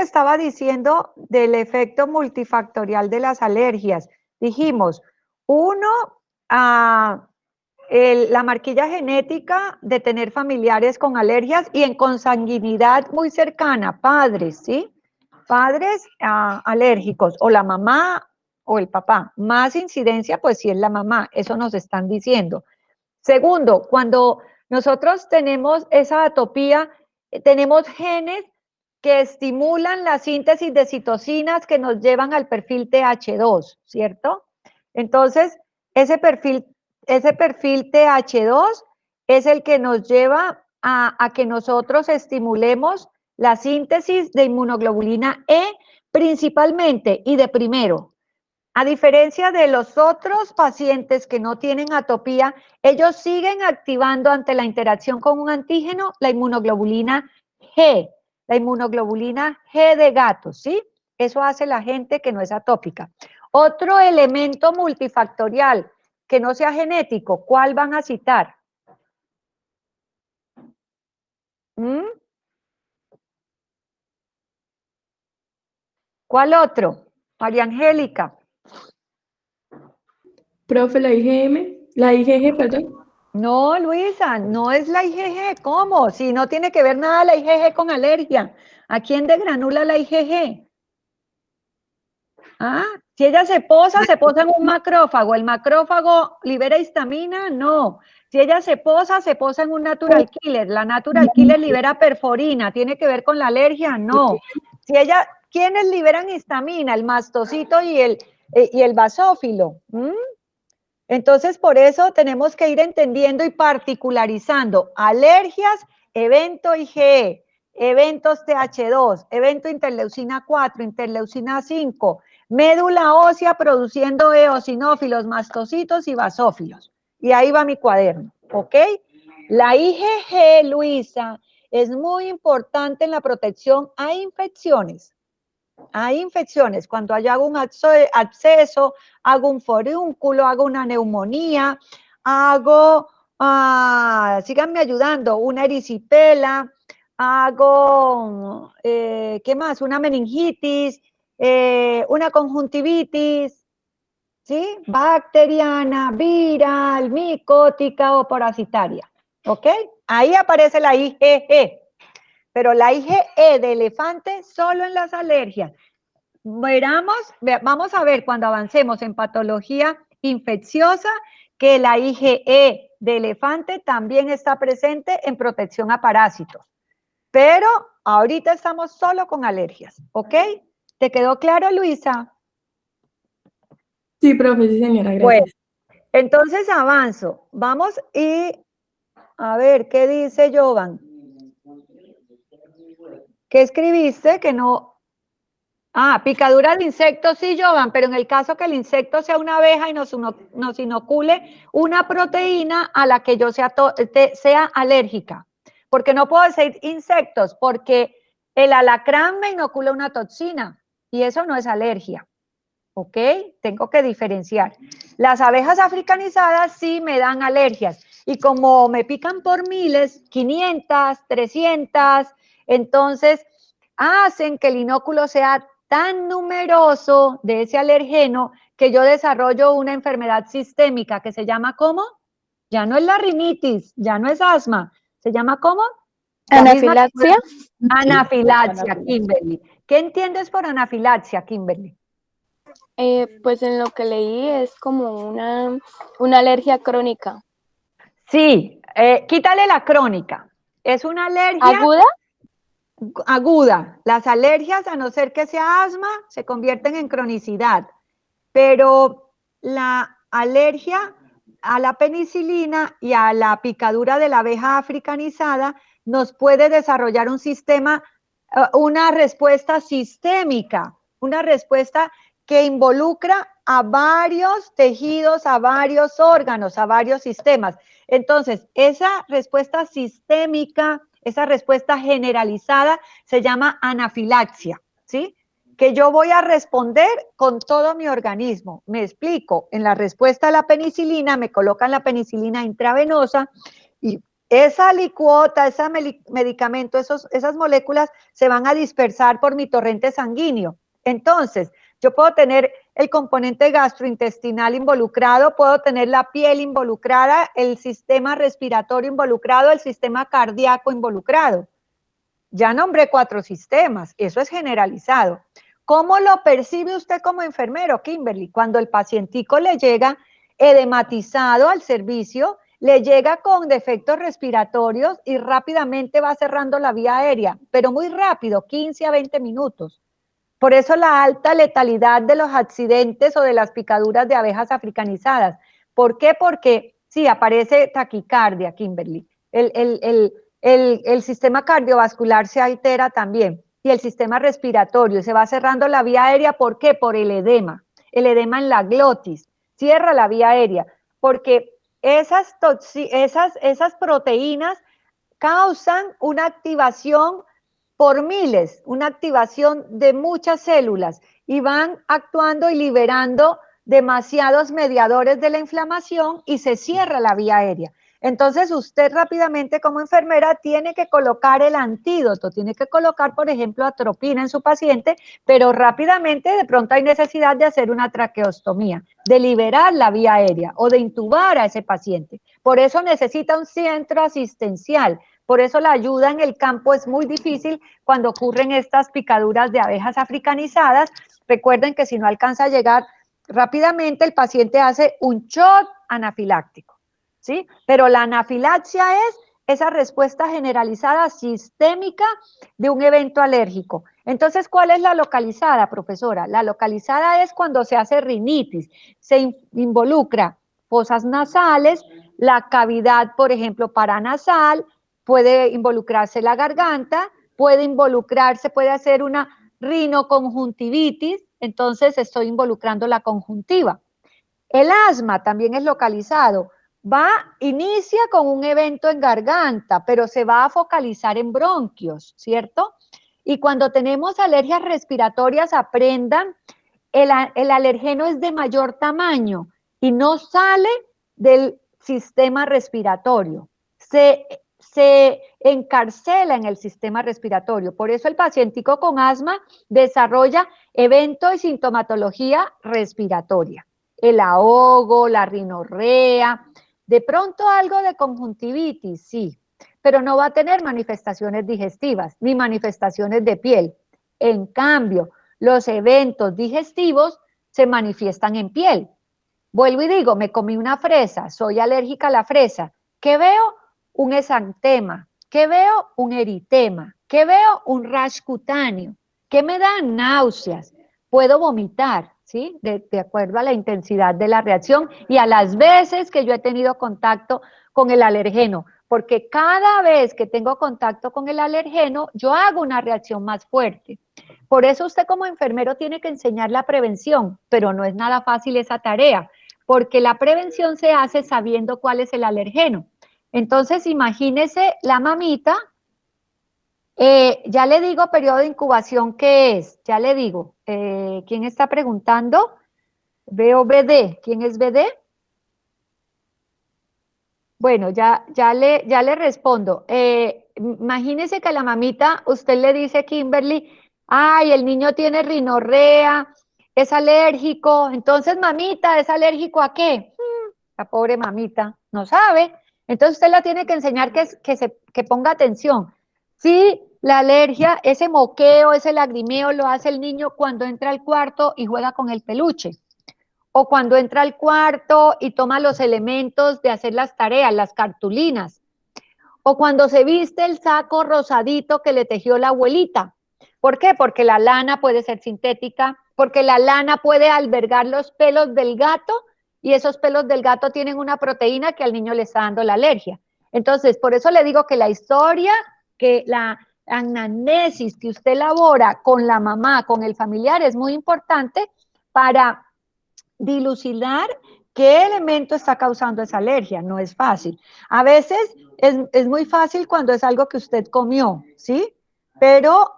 estaba diciendo del efecto multifactorial de las alergias. Dijimos, uno, la marquilla genética de tener familiares con alergias y en consanguinidad muy cercana, padres, ¿sí? Padres alérgicos, o la mamá o el papá. Más incidencia, pues si es la mamá, eso nos están diciendo. Segundo, cuando nosotros tenemos esa atopía, tenemos genes que estimulan la síntesis de citocinas que nos llevan al perfil TH2, ¿cierto? Entonces, ese perfil TH2 es el que nos lleva a que nosotros estimulemos la síntesis de inmunoglobulina E principalmente y de primero. A diferencia de los otros pacientes que no tienen atopía, ellos siguen activando ante la interacción con un antígeno la inmunoglobulina G, la inmunoglobulina G de gato, ¿sí? Eso hace la gente que no es atópica. Otro elemento multifactorial que no sea genético, ¿cuál van a citar? ¿Mm? ¿Cuál otro? María Angélica. Profe, la IgG, perdón. No, Luisa, no es la IgG. ¿Cómo? Si no tiene que ver nada la IgG con alergia. ¿A quién degranula la IgG? Ah, si ella se posa en un macrófago. ¿El macrófago libera histamina? No. Si ella se posa en un natural killer. ¿La natural killer libera perforina? ¿Tiene que ver con la alergia? No. Si ella, ¿quiénes liberan histamina? El mastocito y el basófilo. Entonces, por eso tenemos que ir entendiendo y particularizando alergias, evento IgE, eventos TH2, evento interleucina 4, interleucina 5, médula ósea produciendo eosinófilos, mastocitos y basófilos. Y ahí va mi cuaderno, ¿ok? La IgG, Luisa, es muy importante en la protección a infecciones. Hay infecciones, cuando hago un absceso, hago un forúnculo, hago una neumonía, hago, síganme ayudando, una erisipela, hago, ¿qué más? Una meningitis, una conjuntivitis, ¿sí? Bacteriana, viral, micótica o parasitaria, ¿ok? Ahí aparece la IgG. Pero la IgE de elefante solo en las alergias. Vamos a ver cuando avancemos en patología infecciosa que la IgE de elefante también está presente en protección a parásitos. Pero ahorita estamos solo con alergias, ¿ok? ¿Te quedó claro, Luisa? Sí, profe, sí, señora, gracias. Bueno, entonces avanzo. Vamos y a ver, ¿qué dice Jovan? ¿Qué escribiste? Que no... picadura de insectos, sí, Jovan, pero en el caso que el insecto sea una abeja y nos inocule una proteína a la que yo sea alérgica. Porque no puedo decir insectos, porque el alacrán me inocula una toxina y eso no es alergia. ¿Ok? Tengo que diferenciar. Las abejas africanizadas sí me dan alergias y como me pican por miles, 500, 300, entonces hacen que el inóculo sea tan numeroso de ese alergeno que yo desarrollo una enfermedad sistémica que se llama ¿cómo? Ya no es la rinitis, ya no es asma, ¿se llama cómo? ¿Anafilaxia? Anafilaxia, Kimberly. ¿Qué entiendes por anafilaxia, Kimberly? Pues en lo que leí es como una alergia crónica. Sí, quítale la crónica. Es una alergia ¿Aguda? aguda. Las alergias, a no ser que sea asma, se convierten en cronicidad. Pero la alergia a la penicilina y a la picadura de la abeja africanizada nos puede desarrollar un sistema, una respuesta sistémica, una respuesta que involucra a varios tejidos, a varios órganos, a varios sistemas. Entonces, esa respuesta sistémica, esa respuesta generalizada se llama anafilaxia, ¿sí? Que yo voy a responder con todo mi organismo. Me explico, en la respuesta a la penicilina me colocan la penicilina intravenosa y esa licuota, ese medicamento, esas moléculas se van a dispersar por mi torrente sanguíneo. Entonces, yo puedo tener el componente gastrointestinal involucrado, puedo tener la piel involucrada, el sistema respiratorio involucrado, el sistema cardíaco involucrado. Ya nombré 4 sistemas, eso es generalizado. ¿Cómo lo percibe usted como enfermero, Kimberly? Cuando el pacientico le llega edematizado al servicio, le llega con defectos respiratorios y rápidamente va cerrando la vía aérea, pero muy rápido, 15 a 20 minutos. Por eso la alta letalidad de los accidentes o de las picaduras de abejas africanizadas. ¿Por qué? Porque sí, aparece taquicardia, Kimberly. El sistema cardiovascular se altera también y el sistema respiratorio. Se va cerrando la vía aérea. ¿Por qué? Por el edema en la glotis. Cierra la vía aérea porque esas proteínas causan una activación por miles, una activación de muchas células y van actuando y liberando demasiados mediadores de la inflamación y se cierra la vía aérea. Entonces usted rápidamente como enfermera tiene que colocar el antídoto, tiene que colocar, por ejemplo, atropina en su paciente, pero rápidamente de pronto hay necesidad de hacer una traqueostomía, de liberar la vía aérea o de intubar a ese paciente. Por eso necesita un centro asistencial. Por eso la ayuda en el campo es muy difícil cuando ocurren estas picaduras de abejas africanizadas. Recuerden que si no alcanza a llegar rápidamente, el paciente hace un shock anafiláctico, ¿sí? Pero la anafilaxia es esa respuesta generalizada sistémica de un evento alérgico. Entonces, ¿cuál es la localizada, profesora? La localizada es cuando se hace rinitis, se involucra fosas nasales, la cavidad, por ejemplo, paranasal, puede involucrarse la garganta, puede hacer una rinoconjuntivitis, entonces estoy involucrando la conjuntiva. El asma también es localizado, inicia con un evento en garganta, pero se va a focalizar en bronquios, ¿cierto? Y cuando tenemos alergias respiratorias, aprendan, el alergeno es de mayor tamaño y no sale del sistema respiratorio. Se encarcela en el sistema respiratorio. Por eso el pacientico con asma desarrolla evento y sintomatología respiratoria. El ahogo, la rinorrea, de pronto algo de conjuntivitis, sí, pero no va a tener manifestaciones digestivas ni manifestaciones de piel. En cambio, los eventos digestivos se manifiestan en piel. Vuelvo y digo, me comí una fresa, soy alérgica a la fresa. ¿Qué veo? Un exantema. ¿Qué veo? Un eritema. ¿Qué veo? Un rash cutáneo. ¿Qué me da? Náuseas. Puedo vomitar, ¿sí? De acuerdo a la intensidad de la reacción y a las veces que yo he tenido contacto con el alergeno, porque cada vez que tengo contacto con el alergeno, yo hago una reacción más fuerte. Por eso usted como enfermero tiene que enseñar la prevención, pero no es nada fácil esa tarea, porque la prevención se hace sabiendo cuál es el alergeno. Entonces, imagínese la mamita, ya le digo periodo de incubación, ¿qué es? Ya le digo, ¿quién está preguntando? Veo BD, ¿quién es BD? Bueno, ya le respondo. Imagínese que a la mamita usted le dice, Kimberly, ay, el niño tiene rinorrea, es alérgico. Entonces, mamita, ¿es alérgico a qué? La pobre mamita no sabe. Entonces usted la tiene que enseñar que ponga atención. Sí, la alergia, ese moqueo, ese lagrimeo lo hace el niño cuando entra al cuarto y juega con el peluche. O cuando entra al cuarto y toma los elementos de hacer las tareas, las cartulinas. O cuando se viste el saco rosadito que le tejió la abuelita. ¿Por qué? Porque la lana puede ser sintética, porque la lana puede albergar los pelos del gato y esos pelos del gato tienen una proteína que al niño le está dando la alergia. Entonces, por eso le digo que la historia, que la anamnesis que usted elabora con la mamá, con el familiar, es muy importante para dilucidar qué elemento está causando esa alergia. No es fácil. A veces es muy fácil cuando es algo que usted comió, ¿sí? Pero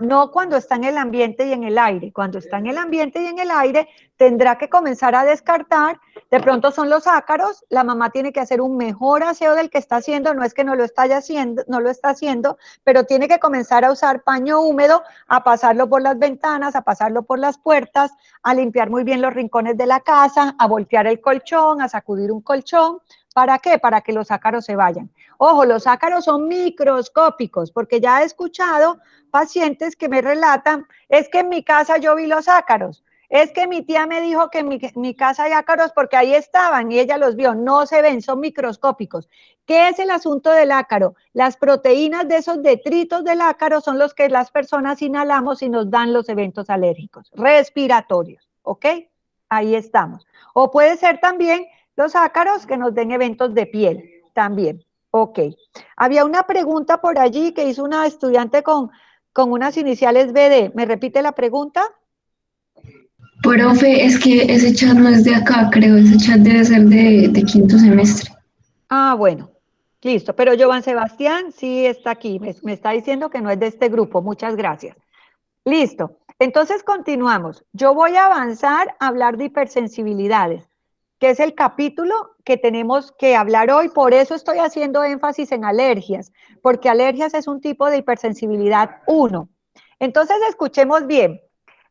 no cuando está en el ambiente y en el aire. Cuando está en el ambiente y en el aire, tendrá que comenzar a descartar De pronto son los ácaros, la mamá tiene que hacer un mejor aseo del que está haciendo, no es que no lo está haciendo, pero tiene que comenzar a usar paño húmedo, a pasarlo por las ventanas, a pasarlo por las puertas, a limpiar muy bien los rincones de la casa, a voltear el colchón, a sacudir un colchón. ¿Para qué? Para que los ácaros se vayan. Ojo, los ácaros son microscópicos, porque ya he escuchado pacientes que me relatan, es que en mi casa yo vi los ácaros. Es que mi tía me dijo que en mi casa hay ácaros porque ahí estaban y ella los vio. No se ven, son microscópicos. ¿Qué es el asunto del ácaro? Las proteínas de esos detritos del ácaro son los que las personas inhalamos y nos dan los eventos alérgicos respiratorios. ¿Ok? Ahí estamos. O puede ser también los ácaros que nos den eventos de piel también. Ok. Había una pregunta por allí que hizo una estudiante con unas iniciales BD. ¿Me repite la pregunta? Profe, es que ese chat no es de acá, creo, ese chat debe ser de quinto semestre. Ah, bueno, listo. Pero Jovan Sebastián sí está aquí. Me está diciendo que no es de este grupo. Muchas gracias. Listo. Entonces continuamos. Yo voy a avanzar a hablar de hipersensibilidades, que es el capítulo que tenemos que hablar hoy. Por eso estoy haciendo énfasis en alergias, porque alergias es un tipo de hipersensibilidad 1. Entonces escuchemos bien.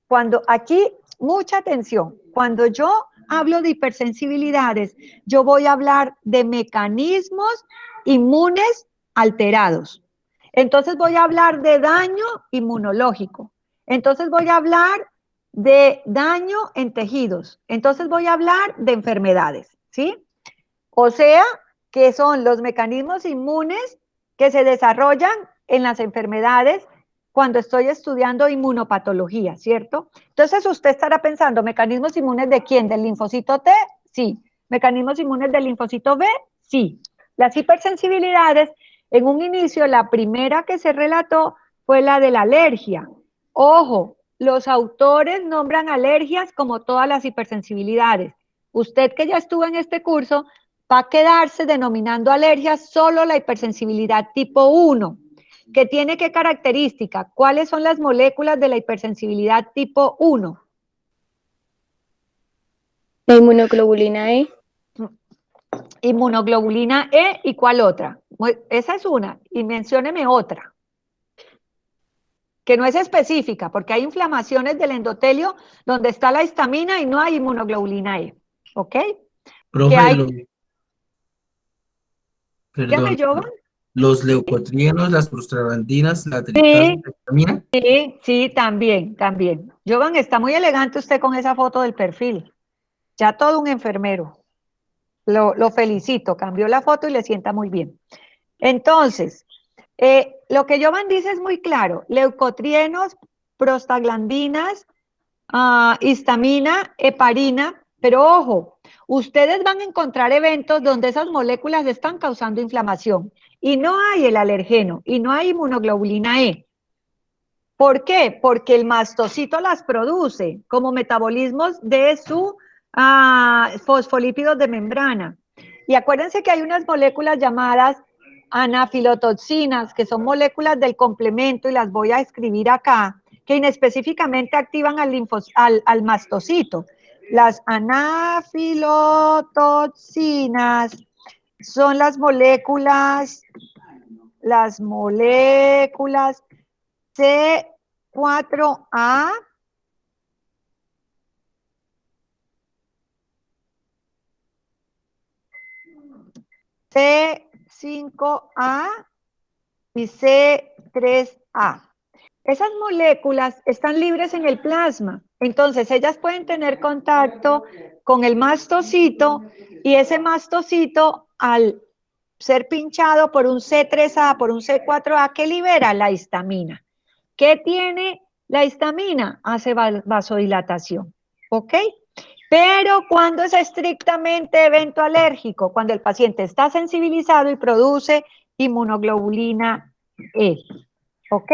Cuando aquí, mucha atención, cuando yo hablo de hipersensibilidades, yo voy a hablar de mecanismos inmunes alterados. Entonces voy a hablar de daño inmunológico. Entonces voy a hablar de daño en tejidos. Entonces voy a hablar de enfermedades, ¿sí? O sea, que son los mecanismos inmunes que se desarrollan en las enfermedades cuando estoy estudiando inmunopatología, ¿cierto? Entonces usted estará pensando, ¿mecanismos inmunes de quién? ¿Del linfocito T? Sí. ¿Mecanismos inmunes del linfocito B? Sí. Las hipersensibilidades, en un inicio, la primera que se relató fue la de la alergia. Ojo, los autores nombran alergias como todas las hipersensibilidades. Usted que ya estuvo en este curso va a quedarse denominando alergias solo la hipersensibilidad tipo 1, que tiene qué característica, cuáles son las moléculas de la hipersensibilidad tipo 1. La inmunoglobulina E. Inmunoglobulina E, ¿y cuál otra? Esa es una, y mencióneme otra, que no es específica, porque hay inflamaciones del endotelio donde está la histamina y no hay inmunoglobulina E, ¿ok? ¿Qué Profe, hay? Dígame, perdón, Jovan. los leucotrienos, las prostaglandinas, la triptasa, Sí, la histamina. sí, sí, también, también. Jovan, está muy elegante usted con esa foto del perfil. Ya todo un enfermero. Lo felicito, cambió la foto y le sienta muy bien. Entonces, lo que Jovan dice es muy claro. Leucotrienos, prostaglandinas, histamina, heparina, pero ojo, ustedes van a encontrar eventos donde esas moléculas están causando inflamación y no hay el alergeno y no hay inmunoglobulina E. ¿Por qué? Porque el mastocito las produce como metabolismos de su fosfolípidos de membrana. Y acuérdense que hay unas moléculas llamadas anafilotoxinas, que son moléculas del complemento, y las voy a escribir acá, que inespecíficamente activan al mastocito. Las anafilotoxinas son las moléculas C4A, C5A y C3A. Esas moléculas están libres en el plasma, entonces ellas pueden tener contacto con el mastocito y ese mastocito al ser pinchado por un C3A, por un C4A, que libera la histamina. ¿Qué tiene la histamina? Hace vasodilatación, ¿ok? Pero cuando es estrictamente evento alérgico, cuando el paciente está sensibilizado y produce inmunoglobulina E, ¿ok?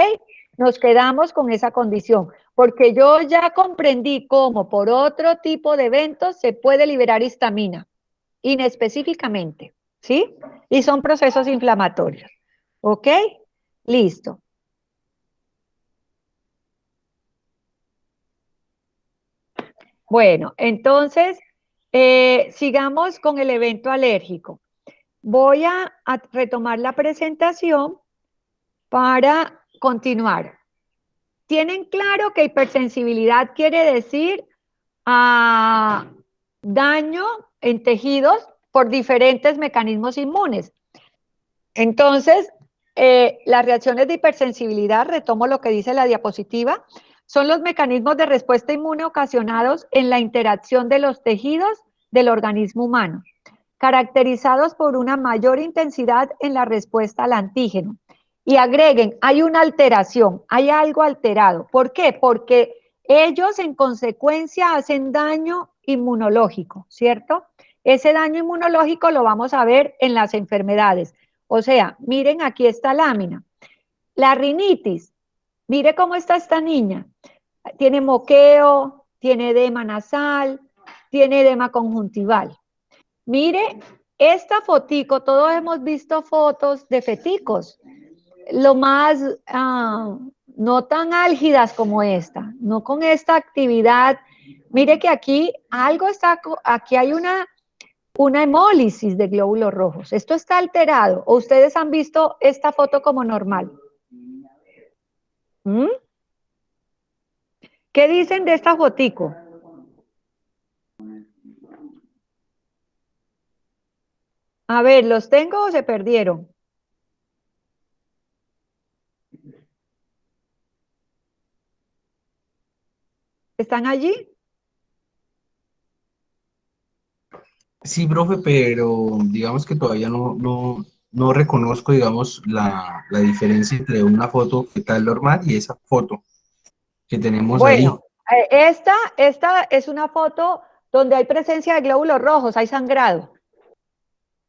Nos quedamos con esa condición, porque yo ya comprendí cómo por otro tipo de eventos se puede liberar histamina, inespecíficamente, ¿sí? Y son procesos inflamatorios, ¿ok? Listo. Bueno, entonces, Sigamos con el evento alérgico. Voy a retomar la presentación para continuar. ¿Tienen claro que hipersensibilidad quiere decir daño en tejidos por diferentes mecanismos inmunes? Entonces, las reacciones de hipersensibilidad, retomo lo que dice la diapositiva, son los mecanismos de respuesta inmune ocasionados en la interacción de los tejidos del organismo humano, caracterizados por una mayor intensidad en la respuesta al antígeno. Y agreguen, hay una alteración, hay algo alterado. ¿Por qué? Porque ellos en consecuencia hacen daño inmunológico, ¿cierto? Ese daño inmunológico lo vamos a ver en las enfermedades. O sea, miren, aquí esta lámina. La rinitis, mire cómo está esta niña. Tiene moqueo, tiene edema nasal, tiene edema conjuntival. Mire, esta fotico, todos hemos visto fotos de feticos, lo más, no tan álgidas como esta, no con esta actividad. Mire que aquí algo está, aquí hay una hemólisis de glóbulos rojos. Esto está alterado. ¿O ustedes han visto esta foto como normal? ¿Mm? ¿Qué dicen de esta fotico? A ver, ¿los tengo o se perdieron? ¿Están allí? Sí, profe, pero digamos que todavía no reconozco, digamos, la diferencia entre una foto que tal normal y esa foto que tenemos ahí. Bueno, esta es una foto donde hay presencia de glóbulos rojos, hay sangrado.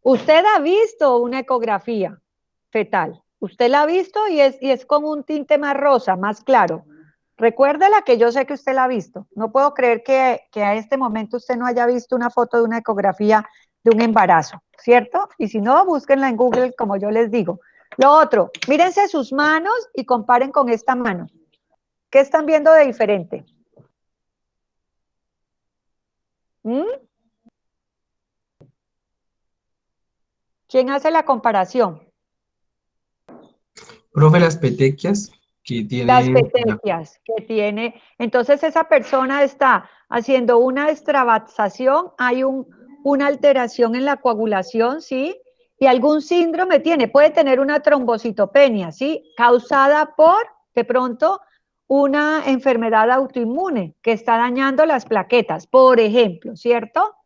Usted ha visto una ecografía fetal. Usted la ha visto y es con un tinte más rosa, más claro. Recuérdela que yo sé que usted la ha visto. No puedo creer que a este momento usted no haya visto una foto de una ecografía de un embarazo, ¿cierto? Y si no, búsquenla en Google, como yo les digo. Lo otro, mírense sus manos y comparen con esta mano. ¿Qué están viendo de diferente? ¿Mm? ¿Quién hace la comparación? Profe, las petequias que Las tienen, petequias que tiene. Entonces esa persona está haciendo una extravasación, hay una alteración en la coagulación, ¿sí? Y algún síndrome tiene, puede tener una trombocitopenia, ¿sí? Causada por, de pronto, una enfermedad autoinmune que está dañando las plaquetas, por ejemplo, ¿cierto?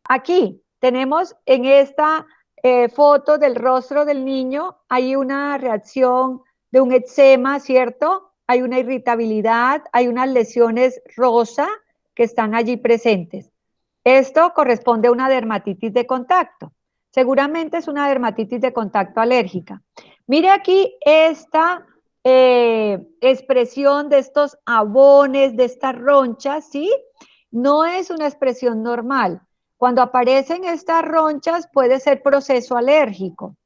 Aquí tenemos en esta foto del rostro del niño, hay una reacción de un eczema, ¿cierto? Hay una irritabilidad, hay unas lesiones rosa que están allí presentes. Esto corresponde a una dermatitis de contacto. Seguramente es una dermatitis de contacto alérgica. Mire aquí esta expresión de estos abones, de estas ronchas, ¿sí? No es una expresión normal. Cuando aparecen estas ronchas puede ser proceso alérgico.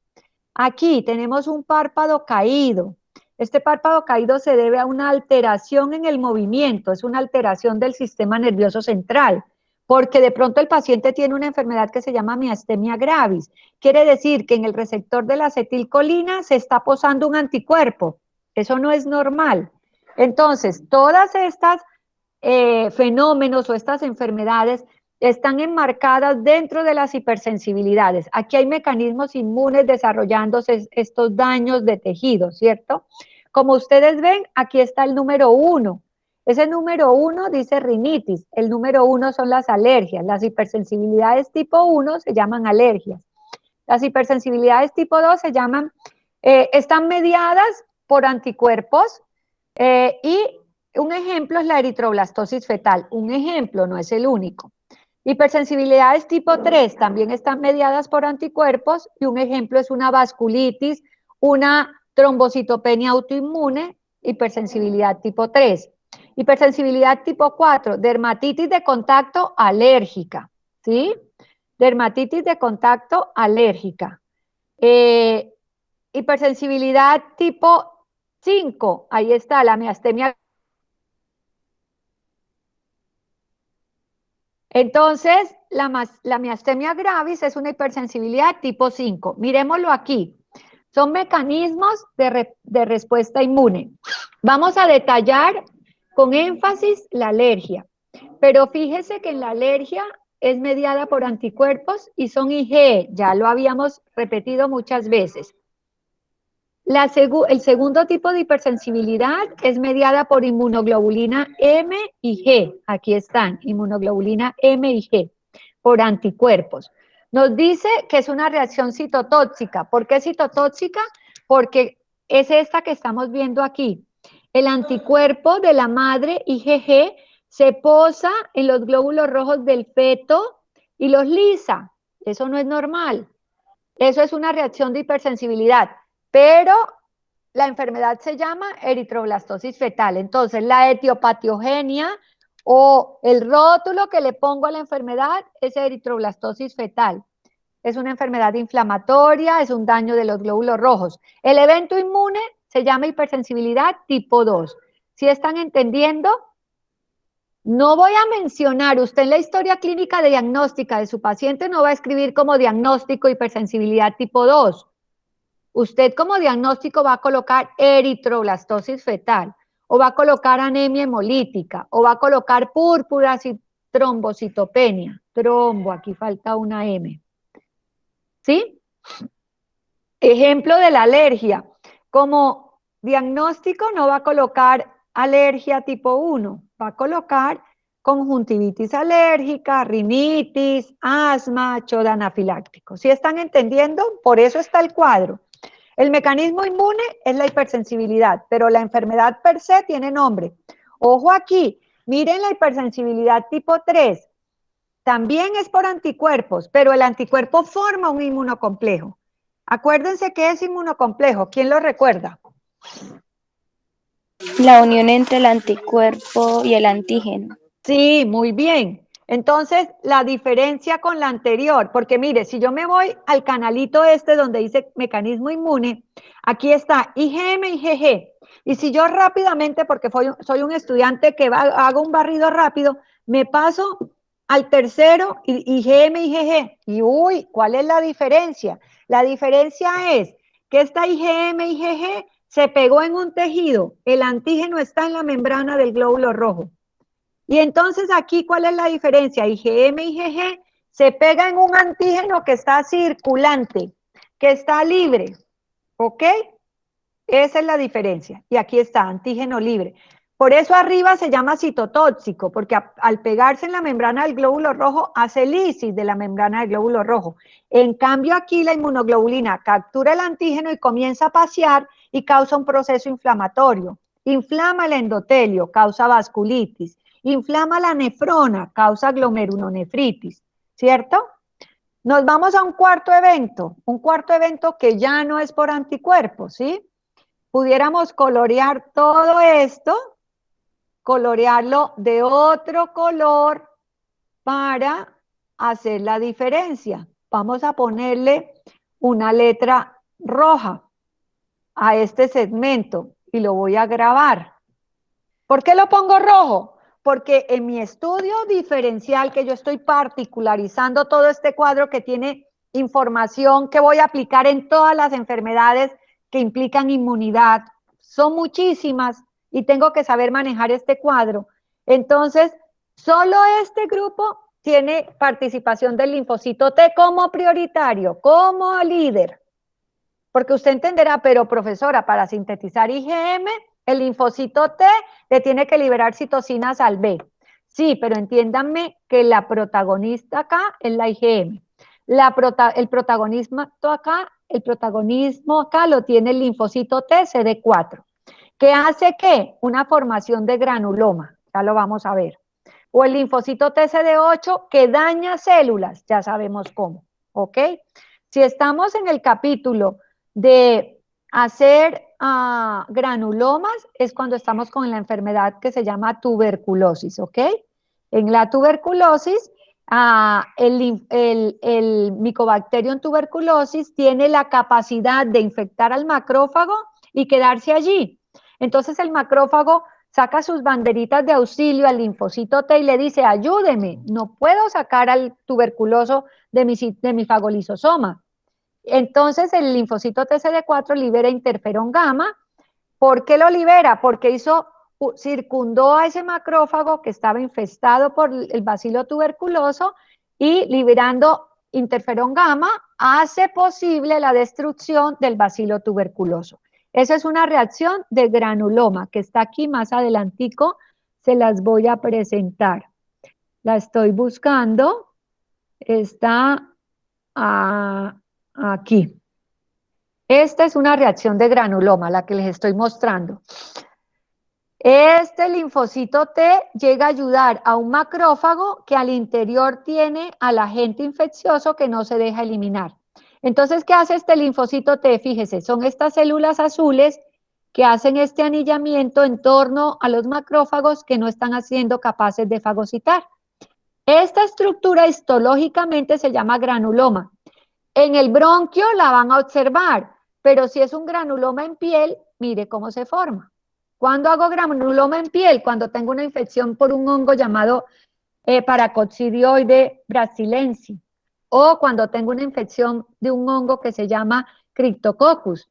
Aquí tenemos un párpado caído. Este párpado caído se debe a una alteración en el movimiento, es una alteración del sistema nervioso central, porque de pronto el paciente tiene una enfermedad que se llama miastenia gravis. Quiere decir que en el receptor de la acetilcolina se está posando un anticuerpo. Eso no es normal. Entonces, todas estas fenómenos o estas enfermedades están enmarcadas dentro de las hipersensibilidades. Aquí hay mecanismos inmunes desarrollándose estos daños de tejido, ¿cierto? Como ustedes ven, aquí está el número 1. Ese número 1 dice rinitis. El número 1 son las alergias. Las hipersensibilidades tipo 1 se llaman alergias. Las hipersensibilidades tipo 2 se llaman, están mediadas por anticuerpos y un ejemplo es la eritroblastosis fetal. Un ejemplo, no es el único. Hipersensibilidades tipo 3 también están mediadas por anticuerpos y un ejemplo es una vasculitis, una trombocitopenia autoinmune, hipersensibilidad tipo 3. Hipersensibilidad tipo 4, dermatitis de contacto alérgica, ¿sí? Dermatitis de contacto alérgica. Hipersensibilidad tipo 5, ahí está la miastemia. Entonces, la miastemia gravis es una hipersensibilidad tipo 5. Miremoslo aquí. Son mecanismos de respuesta inmune. Vamos a detallar con énfasis la alergia. Pero fíjese que en la alergia es mediada por anticuerpos y son IgE. Ya lo habíamos repetido muchas veces. El segundo tipo de hipersensibilidad es mediada por inmunoglobulina M y G. Aquí están, inmunoglobulina M y G, por anticuerpos. Nos dice que es una reacción citotóxica. ¿Por qué citotóxica? Porque es esta que estamos viendo aquí. El anticuerpo de la madre IgG se posa en los glóbulos rojos del feto y los lisa. Eso no es normal. Eso es una reacción de hipersensibilidad. Pero la enfermedad se llama eritroblastosis fetal. Entonces, la etiopatiogenia o el rótulo que le pongo a la enfermedad es eritroblastosis fetal. Es una enfermedad inflamatoria, es un daño de los glóbulos rojos. El evento inmune se llama hipersensibilidad tipo 2. ¿Sí están entendiendo? No voy a mencionar, usted en la historia clínica de diagnóstica de su paciente no va a escribir como diagnóstico hipersensibilidad tipo 2. Usted como diagnóstico va a colocar eritroblastosis fetal, o va a colocar anemia hemolítica, o va a colocar púrpura y trombocitopenia. Trombo, aquí falta una M. ¿Sí? Ejemplo de la alergia. Como diagnóstico no va a colocar alergia tipo 1, va a colocar conjuntivitis alérgica, rinitis, asma, choda anafiláctico. ¿Sí están entendiendo? Por eso está el cuadro. El mecanismo inmune es la hipersensibilidad, pero la enfermedad per se tiene nombre. Ojo aquí, miren la hipersensibilidad tipo 3. También es por anticuerpos, pero el anticuerpo forma un inmunocomplejo. Acuérdense que es inmunocomplejo. ¿Quién lo recuerda? La unión entre el anticuerpo y el antígeno. Sí, muy bien. Entonces, la diferencia con la anterior, porque mire, si yo me voy al canalito este donde dice mecanismo inmune, aquí está IgM y IgG. Y si yo rápidamente, porque soy un estudiante que hago un barrido rápido, me paso al tercero, IgM y IgG. Y uy, ¿cuál es la diferencia? La diferencia es que esta IgM y IgG se pegó en un tejido, el antígeno está en la membrana del glóbulo rojo. Y entonces aquí, ¿cuál es la diferencia? IgM y IgG se pega en un antígeno que está circulante, que está libre, ¿ok? Esa es la diferencia. Y aquí está, antígeno libre. Por eso arriba se llama citotóxico, porque al pegarse en la membrana del glóbulo rojo, hace lisis de la membrana del glóbulo rojo. En cambio aquí la inmunoglobulina captura el antígeno y comienza a pasear y causa un proceso inflamatorio. Inflama el endotelio, causa vasculitis. Inflama la nefrona, causa glomerulonefritis, ¿cierto? Nos vamos a un cuarto evento que ya no es por anticuerpos, ¿sí? Pudiéramos colorear todo esto, colorearlo de otro color para hacer la diferencia. Vamos a ponerle una letra roja a este segmento y lo voy a grabar. ¿Por qué lo pongo rojo? Porque en mi estudio diferencial, que yo estoy particularizando todo este cuadro que tiene información que voy a aplicar en todas las enfermedades que implican inmunidad, son muchísimas y tengo que saber manejar este cuadro. Entonces, solo este grupo tiene participación del linfocito T como prioritario, como líder. Porque usted entenderá, pero profesora, para sintetizar IgM, el linfocito T le tiene que liberar citocinas al B. Sí, pero entiéndanme que la protagonista acá es la IgM. El protagonismo acá lo tiene el linfocito T CD4. ¿Qué hace qué? Una formación de granuloma, ya lo vamos a ver. O el linfocito TCD8 que daña células, ya sabemos cómo, ¿ok? Si estamos en el capítulo de hacer granulomas, es cuando estamos con la enfermedad que se llama tuberculosis, ¿ok? En la tuberculosis, el Mycobacterium tuberculosis tiene la capacidad de infectar al macrófago y quedarse allí. Entonces el macrófago saca sus banderitas de auxilio al linfocito T y le dice, ayúdeme, no puedo sacar al tuberculoso de mi fagolisosoma. Entonces el linfocito TCD4 libera interferón gamma. ¿Por qué lo libera? Porque circundó a ese macrófago que estaba infestado por el bacilo tuberculoso y liberando interferón gamma hace posible la destrucción del bacilo tuberculoso. Esa es una reacción de granuloma que está aquí más adelantico, se las voy a presentar. La estoy buscando, está aquí. Esta es una reacción de granuloma, la que les estoy mostrando. Este linfocito T llega a ayudar a un macrófago que al interior tiene al agente infeccioso que no se deja eliminar. Entonces, ¿qué hace este linfocito T? Fíjese, son estas células azules que hacen este anillamiento en torno a los macrófagos que no están siendo capaces de fagocitar. Esta estructura histológicamente se llama granuloma. En el bronquio la van a observar, pero si es un granuloma en piel, mire cómo se forma. ¿Cuándo hago granuloma en piel? Cuando tengo una infección por un hongo llamado Paracoccidioide brasilensis, o cuando tengo una infección de un hongo que se llama Cryptococcus,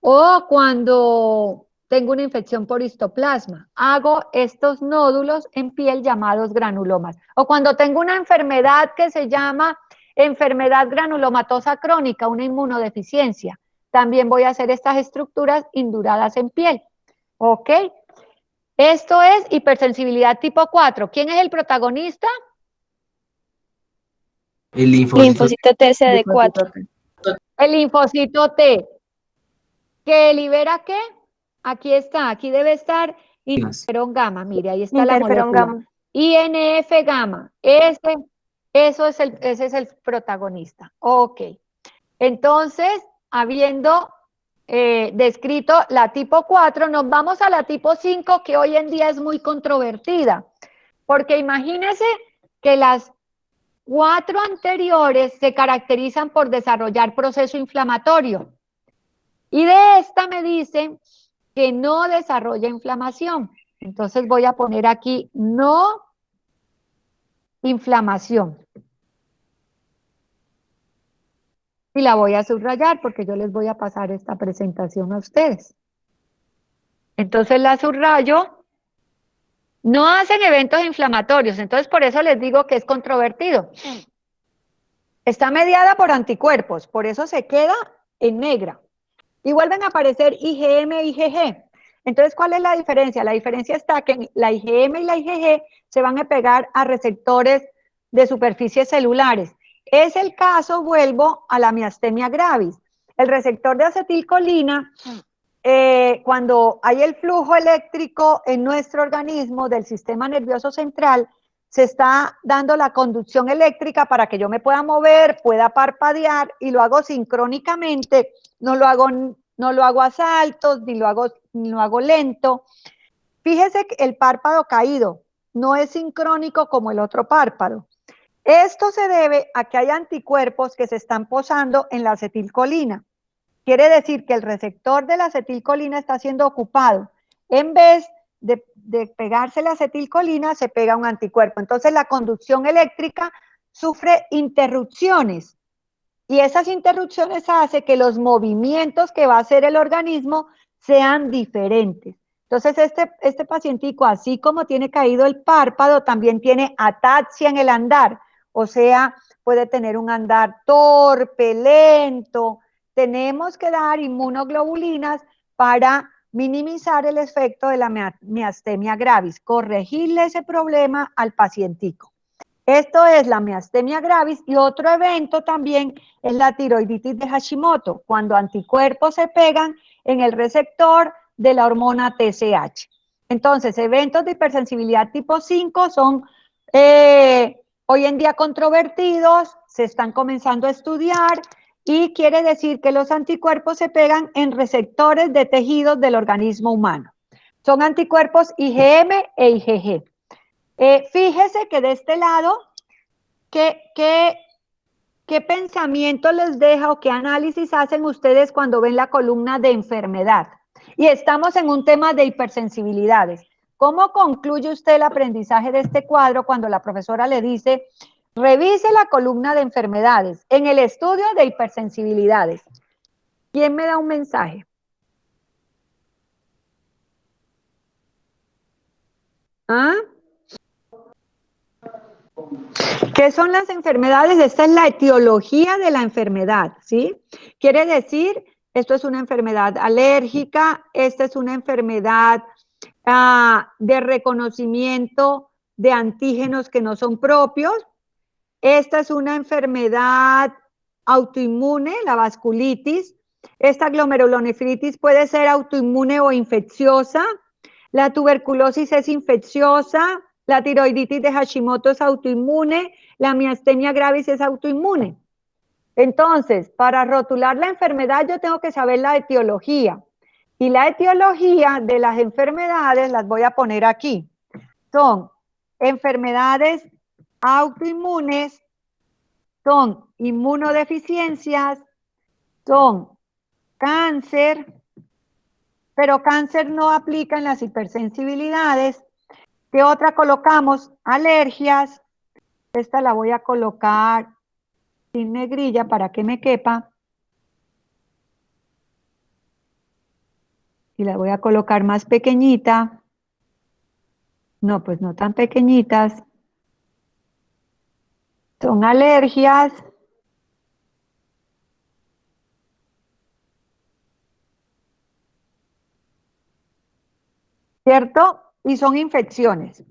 o cuando tengo una infección por histoplasma. Hago estos nódulos en piel llamados granulomas. O cuando tengo una enfermedad que se llama enfermedad granulomatosa crónica, una inmunodeficiencia, también voy a hacer estas estructuras induradas en piel. ¿Ok? Esto es hipersensibilidad tipo 4. ¿Quién es el protagonista? El linfocito. Linfocito TCD4. El linfocito T. ¿Que libera qué? Aquí está, aquí debe estar interferón gamma. Mire, ahí está la Interferón molécula. gamma. INF gamma. Ese es el protagonista. Ok. Entonces, habiendo descrito la tipo 4, nos vamos a la tipo 5, que hoy en día es muy controvertida, porque imagínense que las 4 anteriores se caracterizan por desarrollar proceso inflamatorio, y de esta me dicen que no desarrolla inflamación. Entonces voy a poner aquí no inflamación. Y la voy a subrayar porque yo les voy a pasar esta presentación a ustedes. Entonces la subrayo. No hacen eventos inflamatorios, entonces por eso les digo que es controvertido. Está mediada por anticuerpos, por eso se queda en negra. Y vuelven a aparecer IgM e IgG. Entonces, ¿cuál es la diferencia? La diferencia está que la IgM y la IgG se van a pegar a receptores de superficies celulares. Es el caso, vuelvo a la miastemia gravis. El receptor de acetilcolina, cuando hay el flujo eléctrico en nuestro organismo del sistema nervioso central, se está dando la conducción eléctrica para que yo me pueda mover, pueda parpadear, y lo hago sincrónicamente, no lo hago a saltos, ni lo hago lento. Fíjese que el párpado caído no es sincrónico como el otro párpado. Esto se debe a que hay anticuerpos que se están posando en la acetilcolina. Quiere decir que el receptor de la acetilcolina está siendo ocupado. En vez de pegarse la acetilcolina, se pega un anticuerpo. Entonces la conducción eléctrica sufre interrupciones. Y esas interrupciones hacen que los movimientos que va a hacer el organismo sean diferentes. Entonces este pacientico, así como tiene caído el párpado, también tiene ataxia en el andar. O sea, puede tener un andar torpe, lento. Tenemos que dar inmunoglobulinas para minimizar el efecto de la miastemia gravis, corregirle ese problema al pacientico. Esto es la miastemia gravis, y otro evento también es la tiroiditis de Hashimoto, cuando anticuerpos se pegan en el receptor de la hormona TSH. Entonces, eventos de hipersensibilidad tipo 5 son hoy en día controvertidos, se están comenzando a estudiar, y quiere decir que los anticuerpos se pegan en receptores de tejidos del organismo humano. Son anticuerpos IgM e IgG. Fíjese que de este lado, ¿qué pensamiento les deja o qué análisis hacen ustedes cuando ven la columna de enfermedad? Y estamos en un tema de hipersensibilidades. ¿Cómo concluye usted el aprendizaje de este cuadro cuando la profesora le dice, revise la columna de enfermedades en el estudio de hipersensibilidades? ¿Quién me da un mensaje? ¿Ah? ¿Qué son las enfermedades? Esta es la etiología de la enfermedad, ¿sí? Quiere decir, esto es una enfermedad alérgica, esta es una enfermedad de reconocimiento de antígenos que no son propios, esta es una enfermedad autoinmune, la vasculitis, esta glomerulonefritis puede ser autoinmune o infecciosa, la tuberculosis es infecciosa, la tiroiditis de Hashimoto es autoinmune, la miastenia gravis es autoinmune. Entonces, para rotular la enfermedad yo tengo que saber la etiología. Y la etiología de las enfermedades las voy a poner aquí. Son enfermedades autoinmunes, son inmunodeficiencias, son cáncer, pero cáncer no aplica en las hipersensibilidades. ¿Qué otra colocamos? Alergias. Esta la voy a colocar sin negrilla para que me quepa. Y la voy a colocar más pequeñita. No, pues no tan pequeñitas. Son alergias. ¿Cierto? Y son infecciones.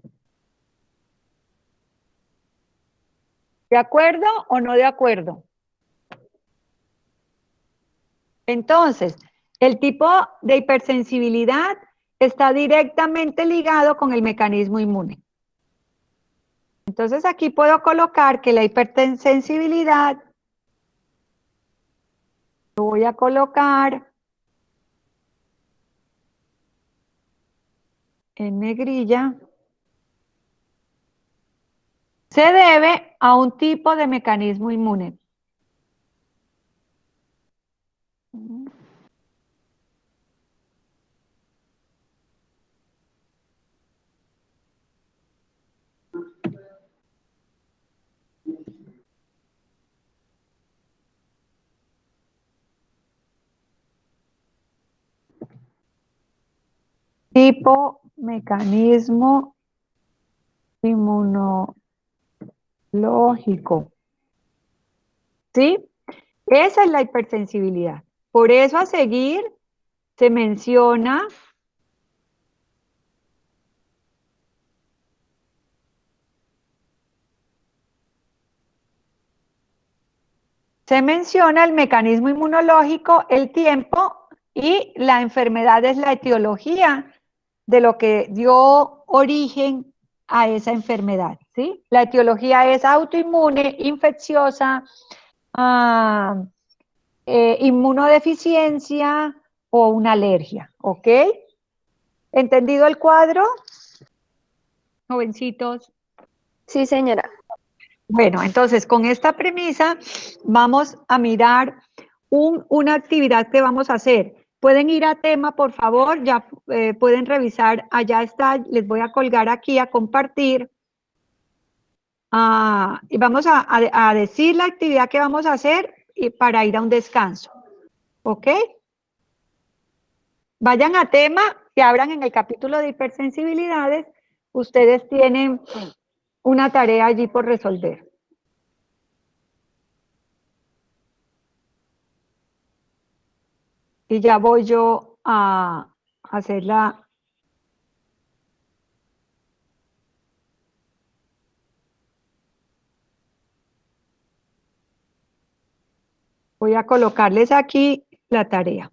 ¿De acuerdo o no de acuerdo? Entonces, el tipo de hipersensibilidad está directamente ligado con el mecanismo inmune. Entonces aquí puedo colocar que la hipersensibilidad, lo voy a colocar en negrilla, se debe a un tipo de mecanismo inmune. Tipo mecanismo inmunológico. ¿Sí? Esa es la hipersensibilidad. Por eso a seguir se menciona el mecanismo inmunológico, el tiempo y la enfermedad es la etiología de lo que dio origen a esa enfermedad, ¿sí? La etiología es autoinmune, infecciosa, inmunodeficiencia o una alergia, ¿ok? ¿Entendido el cuadro? Jovencitos. Sí, señora. Bueno, entonces con esta premisa vamos a mirar una actividad que vamos a hacer. Pueden ir a tema, por favor, ya pueden revisar, allá está, les voy a colgar aquí a compartir. Y vamos a decir la actividad que vamos a hacer y para ir a un descanso. ¿Ok? Vayan a tema, que abran en el capítulo de hipersensibilidades. Ustedes tienen una tarea allí por resolver. Y ya voy yo a hacerla. Voy a colocarles aquí la tarea.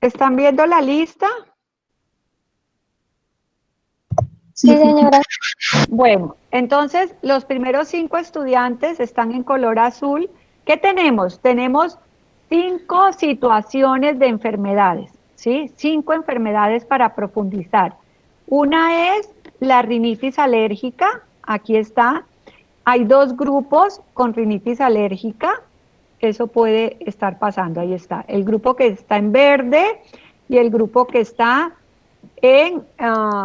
¿Están viendo la lista? Sí, señora. Bueno, entonces los primeros 5 estudiantes están en color azul. ¿Qué tenemos? Tenemos 5 situaciones de enfermedades, ¿sí? 5 enfermedades para profundizar. Una es la rinitis alérgica, aquí está. Hay 2 grupos con rinitis alérgica, eso puede estar pasando, ahí está. El grupo que está en verde y el grupo que está en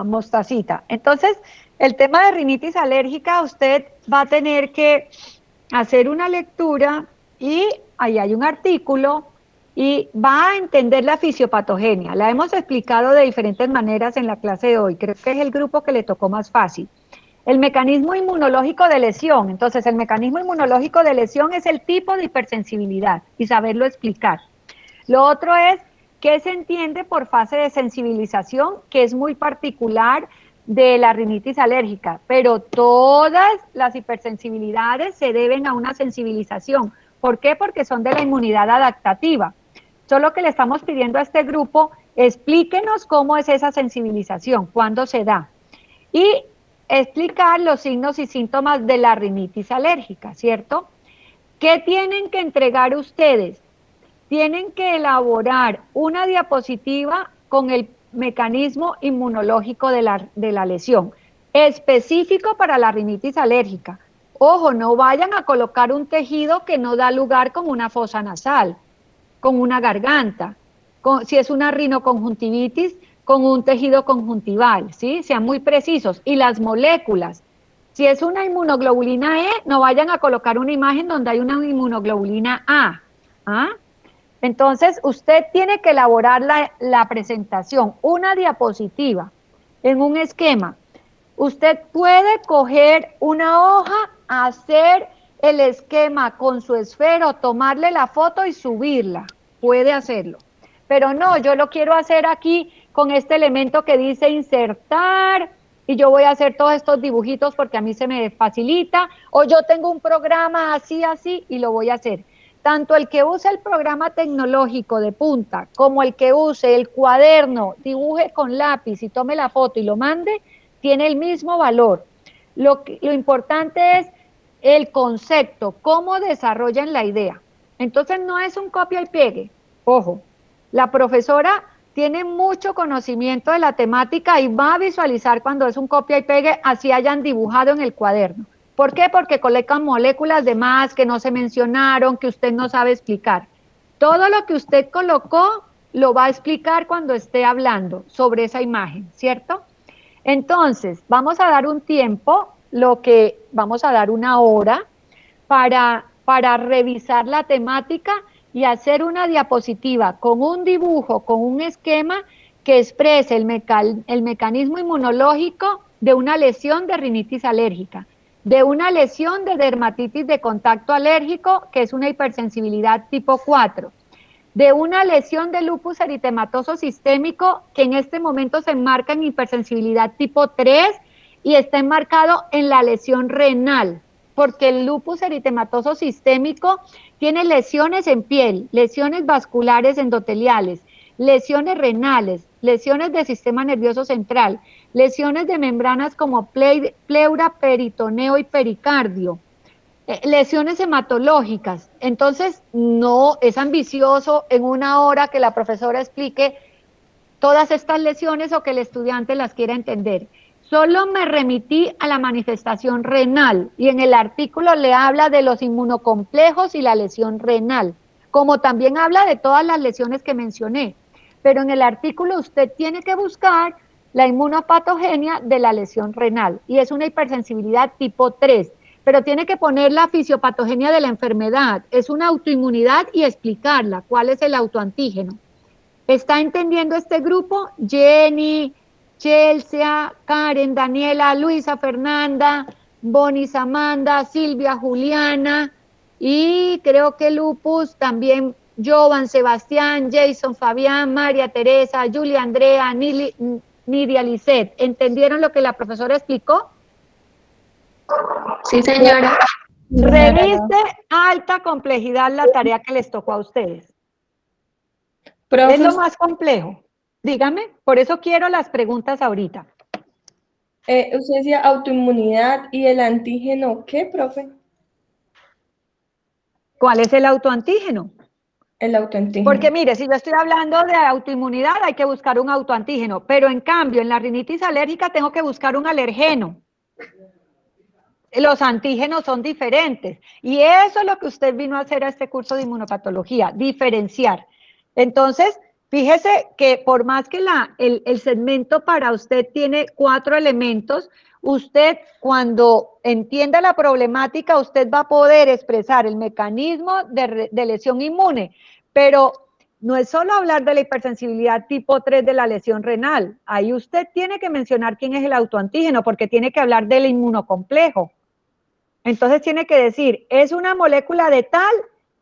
mostacita. Entonces, el tema de rinitis alérgica, usted va a tener que hacer una lectura y ahí hay un artículo y va a entender la fisiopatogenia. La hemos explicado de diferentes maneras en la clase de hoy. Creo que es el grupo que le tocó más fácil. El mecanismo inmunológico de lesión. Entonces, el mecanismo inmunológico de lesión es el tipo de hipersensibilidad y saberlo explicar. Lo otro es qué se entiende por fase de sensibilización, que es muy particular de la rinitis alérgica, pero todas las hipersensibilidades se deben a una sensibilización. ¿Por qué? Porque son de la inmunidad adaptativa. Solo que le estamos pidiendo a este grupo, explíquenos cómo es esa sensibilización, cuándo se da. Y explicar los signos y síntomas de la rinitis alérgica, ¿cierto? ¿Qué tienen que entregar ustedes? Tienen que elaborar una diapositiva con el mecanismo inmunológico de la lesión, específico para la rinitis alérgica. Ojo, no vayan a colocar un tejido que no da lugar como una fosa nasal, con una garganta, si es una rinoconjuntivitis, con un tejido conjuntival, ¿sí? Sean muy precisos. Y las moléculas, si es una inmunoglobulina E, no vayan a colocar una imagen donde hay una inmunoglobulina A. ¿Ah? Entonces, usted tiene que elaborar la presentación, una diapositiva en un esquema. Usted puede coger una hoja, hacer el esquema con su esfero, tomarle la foto y subirla. Puede hacerlo. Pero no, yo lo quiero hacer aquí con este elemento que dice insertar y yo voy a hacer todos estos dibujitos porque a mí se me facilita, o yo tengo un programa así, así y lo voy a hacer. Tanto el que use el programa tecnológico de punta como el que use el cuaderno, dibuje con lápiz y tome la foto y lo mande, tiene el mismo valor. Lo importante es el concepto, cómo desarrollan la idea. Entonces no es un copia y pegue. Ojo, la profesora tiene mucho conocimiento de la temática y va a visualizar cuando es un copia y pegue, así hayan dibujado en el cuaderno. ¿Por qué? Porque colocan moléculas de más que no se mencionaron, que usted no sabe explicar. Todo lo que usted colocó lo va a explicar cuando esté hablando sobre esa imagen, ¿cierto? Entonces, vamos a dar un tiempo, vamos a dar una hora para revisar la temática y hacer una diapositiva con un dibujo, con un esquema que exprese el mecanismo inmunológico de una lesión de rinitis alérgica, de una lesión de dermatitis de contacto alérgico, que es una hipersensibilidad tipo 4, de una lesión de lupus eritematoso sistémico, que en este momento se enmarca en hipersensibilidad tipo 3 y está enmarcado en la lesión renal, porque el lupus eritematoso sistémico tiene lesiones en piel, lesiones vasculares endoteliales, lesiones renales, lesiones del sistema nervioso central, lesiones de membranas como pleura, peritoneo y pericardio, lesiones hematológicas. Entonces, no es ambicioso en una hora que la profesora explique todas estas lesiones o que el estudiante las quiera entender. Solo me remití a la manifestación renal y en el artículo le habla de los inmunocomplejos y la lesión renal, como también habla de todas las lesiones que mencioné. Pero en el artículo usted tiene que buscar la inmunopatogenia de la lesión renal y es una hipersensibilidad tipo 3, pero tiene que poner la fisiopatogenia de la enfermedad, es una autoinmunidad y explicarla, cuál es el autoantígeno. ¿Está entendiendo este grupo? Jenny, Chelsea, Karen, Daniela, Luisa, Fernanda, Bonnie, Amanda, Silvia, Juliana y creo que Lupus también, Jovan, Sebastián, Jason, Fabián, María Teresa, Julia, Andrea, Nidia, Lisette. ¿Entendieron lo que la profesora explicó? Sí, señora. Reviste alta complejidad la tarea que les tocó a ustedes. Es lo más complejo. Dígame, por eso quiero las preguntas ahorita. Usted decía autoinmunidad y el antígeno, ¿qué, profe? ¿Cuál es el autoantígeno? El autoantígeno. Porque mire, si yo estoy hablando de autoinmunidad, hay que buscar un autoantígeno, pero en cambio, en la rinitis alérgica tengo que buscar un alergeno. Los antígenos son diferentes, y eso es lo que usted vino a hacer a este curso de inmunopatología, diferenciar. Entonces, fíjese que por más que el segmento para usted tiene 4 elementos, usted cuando entienda la problemática, usted va a poder expresar el mecanismo de lesión inmune, pero no es solo hablar de la hipersensibilidad tipo 3 de la lesión renal, ahí usted tiene que mencionar quién es el autoantígeno, porque tiene que hablar del inmunocomplejo. Entonces tiene que decir, es una molécula de tal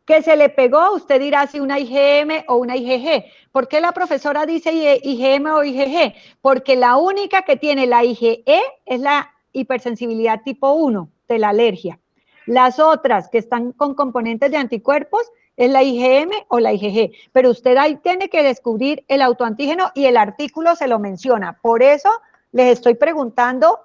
que se le pegó, usted dirá si una IgM o una IgG. ¿Por qué la profesora dice IgM o IgG? Porque la única que tiene la IgE es la hipersensibilidad tipo 1 de la alergia. Las otras que están con componentes de anticuerpos es la IgM o la IgG. Pero usted ahí tiene que descubrir el autoantígeno y el artículo se lo menciona. Por eso les estoy preguntando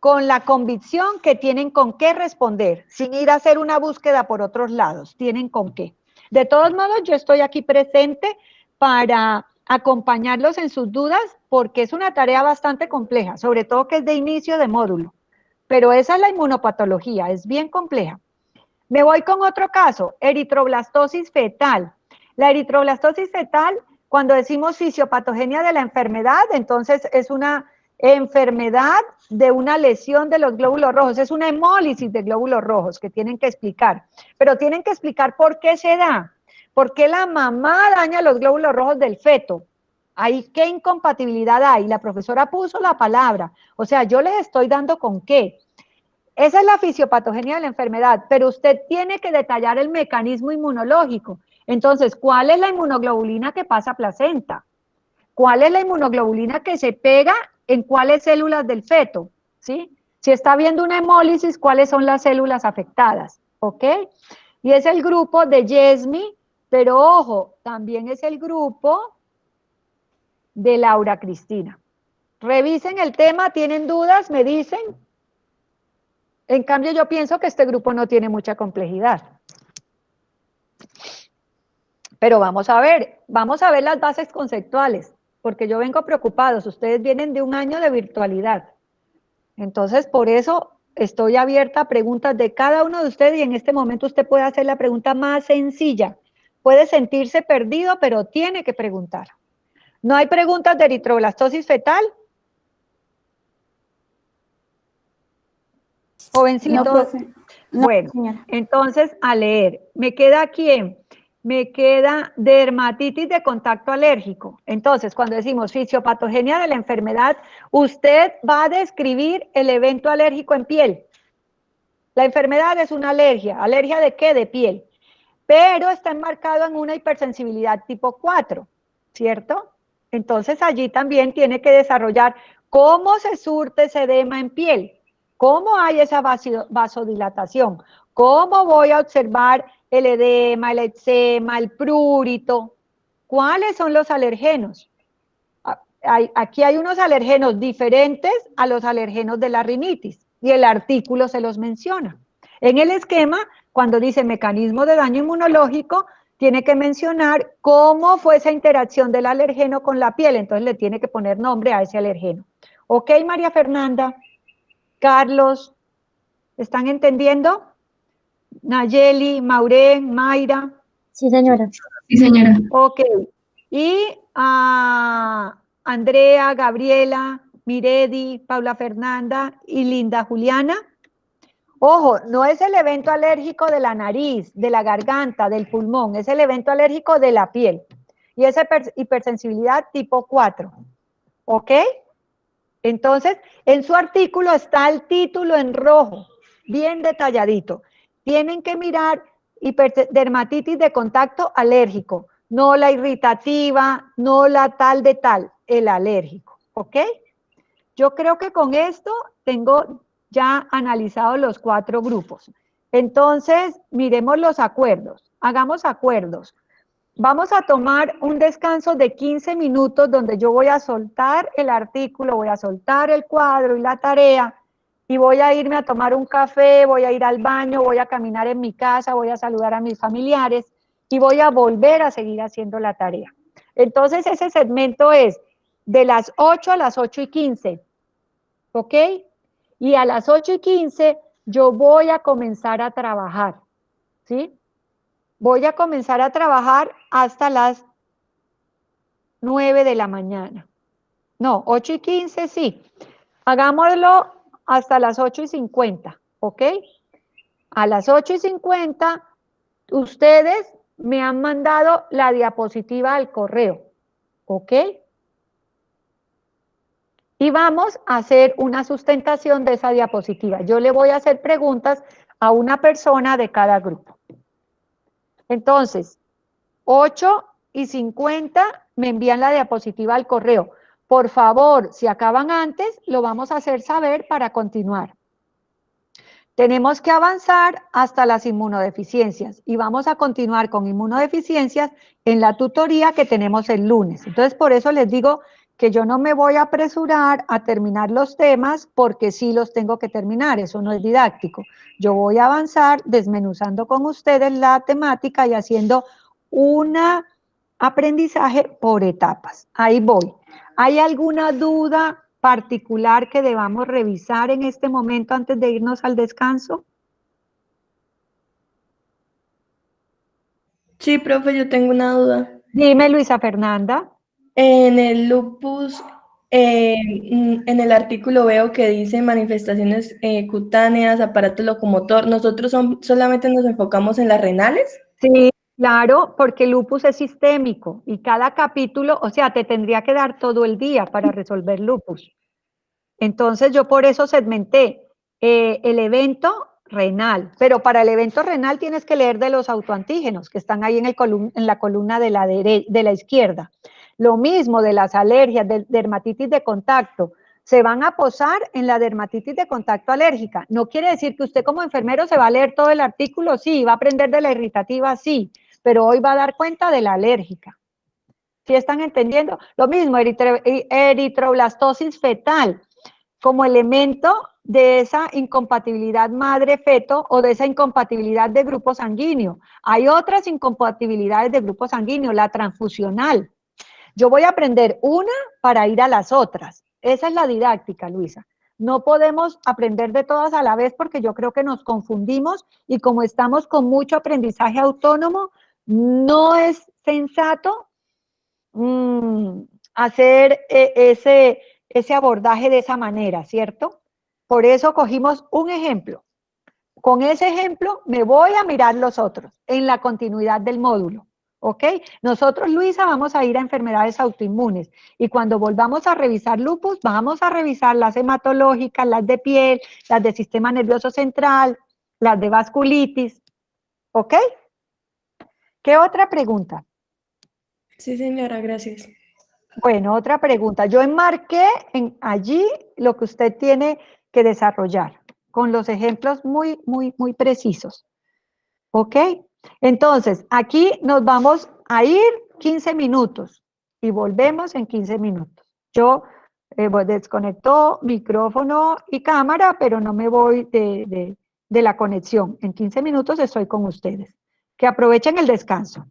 con la convicción que tienen con qué responder, sin ir a hacer una búsqueda por otros lados, tienen con qué. De todos modos, yo estoy aquí presente para acompañarlos en sus dudas, porque es una tarea bastante compleja, sobre todo que es de inicio de módulo. Pero esa es la inmunopatología, es bien compleja. Me voy con otro caso, eritroblastosis fetal. La eritroblastosis fetal, cuando decimos fisiopatogenia de la enfermedad, entonces es una enfermedad de una lesión de los glóbulos rojos, es una hemólisis de glóbulos rojos que tienen que explicar, pero tienen que explicar por qué se da, por qué la mamá daña los glóbulos rojos del feto. Ahí, ¿qué incompatibilidad hay? La profesora puso la palabra, o sea, yo les estoy dando con qué. Esa es la fisiopatogenia de la enfermedad, pero usted tiene que detallar el mecanismo inmunológico. Entonces, ¿cuál es la inmunoglobulina que pasa a placenta? ¿Cuál es la inmunoglobulina que se pega en cuáles células del feto? ¿Sí? Si está viendo una hemólisis, ¿cuáles son las células afectadas? ¿Ok? Y es el grupo de Yesmi, pero ojo, también es el grupo de Laura Cristina. Revisen el tema, ¿tienen dudas? Me dicen. En cambio, yo pienso que este grupo no tiene mucha complejidad. Pero vamos a ver las bases conceptuales, porque yo vengo preocupados, ustedes vienen de un año de virtualidad. Entonces, por eso estoy abierta a preguntas de cada uno de ustedes y en este momento usted puede hacer la pregunta más sencilla. Puede sentirse perdido, pero tiene que preguntar. ¿No hay preguntas de eritroblastosis fetal? Jovencitos. No, profe. No, bueno, señora. entonces a leer. ¿Me queda quién? Me queda dermatitis de contacto alérgico. Entonces, cuando decimos fisiopatogenia de la enfermedad, usted va a describir el evento alérgico en piel. La enfermedad es una alergia. ¿Alergia de qué? De piel. Pero está enmarcado en una hipersensibilidad tipo 4, ¿cierto? Entonces allí también tiene que desarrollar cómo se surte ese edema en piel, cómo hay esa vasodilatación, cómo voy a observar el edema, el eczema, el prurito, cuáles son los alergenos. Aquí hay unos alergenos diferentes a los alergenos de la rinitis y el artículo se los menciona. En el esquema, cuando dice mecanismo de daño inmunológico, tiene que mencionar cómo fue esa interacción del alergeno con la piel, entonces le tiene que poner nombre a ese alergeno. ¿Ok, María Fernanda? Carlos, ¿están entendiendo? Nayeli, Maureen, Mayra. Sí, señora. Sí, señora. Ok. Y Andrea, Gabriela, Miredi, Paula Fernanda y Linda Juliana. Ojo, no es el evento alérgico de la nariz, de la garganta, del pulmón, es el evento alérgico de la piel. Y esa hipersensibilidad tipo 4. ¿Ok? Entonces, en su artículo está el título en rojo, bien detalladito. Tienen que mirar dermatitis de contacto alérgico, no la irritativa, no la tal de tal, el alérgico. ¿Ok? Yo creo que con esto tengo ya analizado los 4 grupos. Entonces, miremos los acuerdos. Hagamos acuerdos. Vamos a tomar un descanso de 15 minutos donde yo voy a soltar el artículo, voy a soltar el cuadro y la tarea y voy a irme a tomar un café, voy a ir al baño, voy a caminar en mi casa, voy a saludar a mis familiares y voy a volver a seguir haciendo la tarea. Entonces ese segmento es de las 8 a las 8:15, ¿ok? Y a las 8:15 yo voy a comenzar a trabajar, ¿sí? Voy a comenzar a trabajar hasta las 9 de la mañana. No, 8:15, sí. Hagámoslo hasta las 8:50, ¿ok? A las 8:50, ustedes me han mandado la diapositiva al correo, ¿ok? Y vamos a hacer una sustentación de esa diapositiva. Yo le voy a hacer preguntas a una persona de cada grupo. Entonces, 8:50 me envían la diapositiva al correo. Por favor, si acaban antes, lo vamos a hacer saber para continuar. Tenemos que avanzar hasta las inmunodeficiencias y vamos a continuar con inmunodeficiencias en la tutoría que tenemos el lunes. Entonces, por eso les digo que yo no me voy a apresurar a terminar los temas porque sí los tengo que terminar, eso no es didáctico. Yo voy a avanzar desmenuzando con ustedes la temática y haciendo un aprendizaje por etapas. Ahí voy. ¿Hay alguna duda particular que debamos revisar en este momento antes de irnos al descanso? Sí, profe, yo tengo una duda. Dime, Luisa Fernanda. En el lupus, en el artículo veo que dice manifestaciones cutáneas, aparato locomotor. ¿Nosotros solamente nos enfocamos en las renales? Sí, claro, porque el lupus es sistémico y cada capítulo, o sea, te tendría que dar todo el día para resolver lupus. Entonces yo por eso segmenté el evento renal, pero para el evento renal tienes que leer de los autoantígenos que están ahí en la columna de la izquierda. Lo mismo de las alergias, de dermatitis de contacto, se van a posar en la dermatitis de contacto alérgica. No quiere decir que usted como enfermero se va a leer todo el artículo, sí, va a aprender de la irritativa, sí, pero hoy va a dar cuenta de la alérgica. ¿Sí están entendiendo? Lo mismo, eritroblastosis fetal, como elemento de esa incompatibilidad madre-feto o de esa incompatibilidad de grupo sanguíneo. Hay otras incompatibilidades de grupo sanguíneo, la transfusional. Yo voy a aprender una para ir a las otras. Esa es la didáctica, Luisa. No podemos aprender de todas a la vez porque yo creo que nos confundimos y como estamos con mucho aprendizaje autónomo, no es sensato hacer ese abordaje de esa manera, ¿cierto? Por eso cogimos un ejemplo. Con ese ejemplo me voy a mirar los otros en la continuidad del módulo, ¿ok? Nosotros, Luisa, vamos a ir a enfermedades autoinmunes y cuando volvamos a revisar lupus, vamos a revisar las hematológicas, las de piel, las de sistema nervioso central, las de vasculitis, ¿ok? ¿Qué otra pregunta? Sí, señora, gracias. Bueno, otra pregunta. Yo enmarqué allí lo que usted tiene que desarrollar con los ejemplos muy, muy, muy precisos. ¿Ok? Entonces, aquí nos vamos a ir 15 minutos y volvemos en 15 minutos. Yo desconecto micrófono y cámara, pero no me voy de la conexión. En 15 minutos estoy con ustedes. Que aprovechen el descanso.